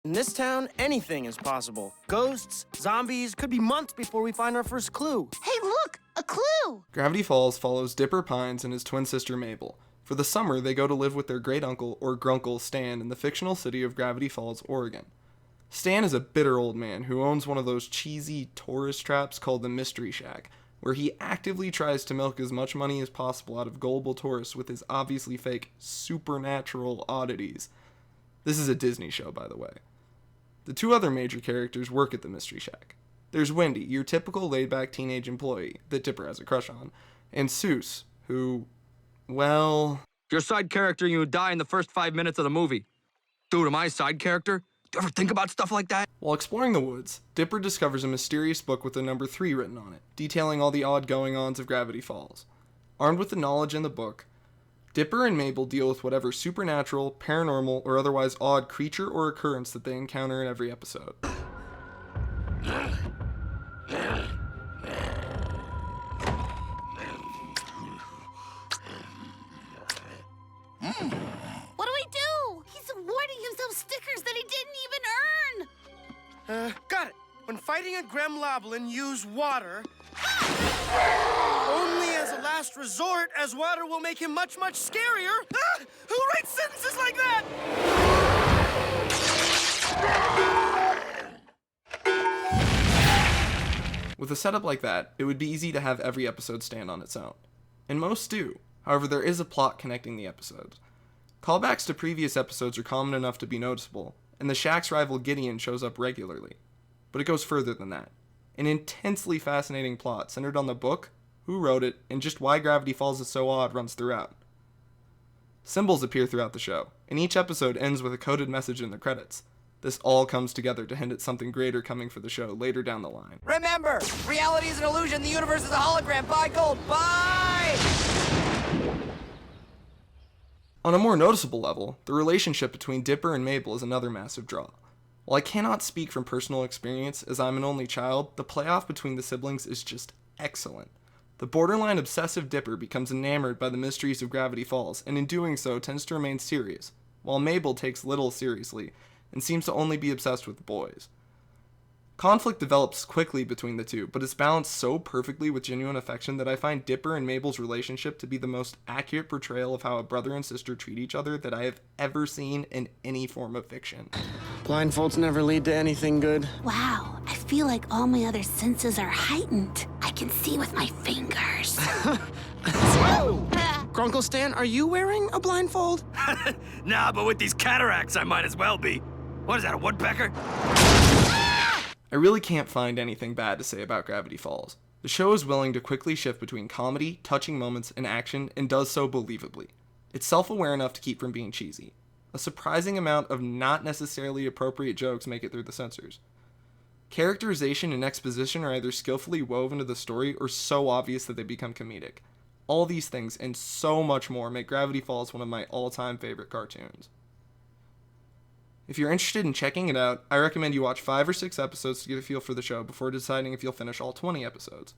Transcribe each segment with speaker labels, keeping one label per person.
Speaker 1: In this town, anything is possible. Ghosts, zombies, could be months before we find our first clue.
Speaker 2: Hey, look! A clue!
Speaker 3: Gravity Falls follows Dipper Pines and his twin sister Mabel. For the summer, they go to live with their great-uncle, or grunkle, Stan in the fictional city of Gravity Falls, Oregon. Stan is a bitter old man who owns one of those cheesy tourist traps called the Mystery Shack, where he actively tries to milk as much money as possible out of gullible tourists with his obviously fake supernatural oddities. This is a Disney show, by the way. The two other major characters work at the Mystery Shack. There's Wendy, your typical laid-back teenage employee that Dipper has a crush on, and Soos, who, well...
Speaker 4: Your side character, you die in the first 5 minutes of the movie. Dude, am I a side character? Do you ever think about stuff like that?
Speaker 3: While exploring the woods, Dipper discovers a mysterious book with the number 3 written on it, detailing all the odd going-ons of Gravity Falls. Armed with the knowledge in the book, Dipper and Mabel deal with whatever supernatural, paranormal, or otherwise odd creature or occurrence that they encounter in every episode.
Speaker 2: What do we do? He's awarding himself stickers that he didn't even earn!
Speaker 1: Got it. When fighting a gremlin, use water. Only as a last resort, as water will make him much, much scarier. Ah! Who writes sentences like that?
Speaker 3: With a setup like that, it would be easy to have every episode stand on its own. And most do. However, there is a plot connecting the episodes. Callbacks to previous episodes are common enough to be noticeable, and the Shack's rival Gideon shows up regularly. But it goes further than that. An intensely fascinating plot centered on the book, who wrote it, and just why Gravity Falls is so odd runs throughout. Symbols appear throughout the show, and each episode ends with a coded message in the credits. This all comes together to hint at something greater coming for the show later down the line.
Speaker 5: Remember, reality is an illusion, the universe is a hologram. Buy gold, buy!
Speaker 3: On a more noticeable level, the relationship between Dipper and Mabel is another massive draw. While I cannot speak from personal experience, as I'm an only child, the playoff between the siblings is just excellent. The borderline obsessive Dipper becomes enamored by the mysteries of Gravity Falls, and in doing so tends to remain serious, while Mabel takes little seriously, and seems to only be obsessed with boys. Conflict develops quickly between the two, but is balanced so perfectly with genuine affection that I find Dipper and Mabel's relationship to be the most accurate portrayal of how a brother and sister treat each other that I have ever seen in any form of fiction.
Speaker 1: Blindfolds never lead to anything good.
Speaker 2: Wow, I feel like all my other senses are heightened. I can see with my fingers.
Speaker 1: Grunkle Stan, are you wearing a blindfold?
Speaker 4: Nah, but with these cataracts, I might as well be. What is that, a woodpecker?
Speaker 3: I really can't find anything bad to say about Gravity Falls. The show is willing to quickly shift between comedy, touching moments, and action, and does so believably. It's self-aware enough to keep from being cheesy. A surprising amount of not necessarily appropriate jokes make it through the censors. Characterization and exposition are either skillfully woven into the story or so obvious that they become comedic. All these things and so much more make Gravity Falls one of my all-time favorite cartoons. If you're interested in checking it out, I recommend you watch 5 or 6 episodes to get a feel for the show before deciding if you'll finish all 20 episodes.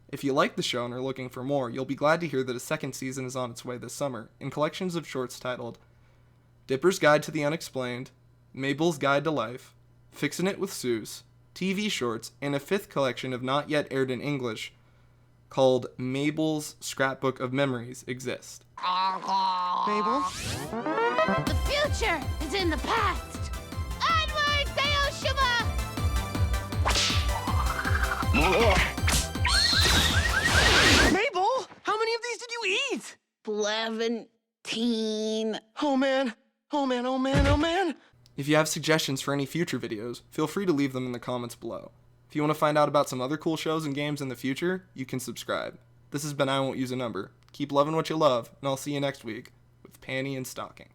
Speaker 3: If you like the show and are looking for more, you'll be glad to hear that a second season is on its way this summer, in collections of shorts titled Dipper's Guide to the Unexplained, Mabel's Guide to Life, Fixin It with Soos, TV shorts, and a 5th collection of not yet aired in English called Mabel's Scrapbook of Memories exist.
Speaker 1: Mabel?
Speaker 2: The future is in the past. Onward, Sayoshiba!
Speaker 1: Mabel, how many of these did you eat?
Speaker 2: 17.
Speaker 1: Oh man, oh man, oh man, oh man.
Speaker 3: If you have suggestions for any future videos, feel free to leave them in the comments below. If you want to find out about some other cool shows and games in the future, you can subscribe. This has been I Won't Use a Number. Keep loving what you love, and I'll see you next week with Panty and Stocking.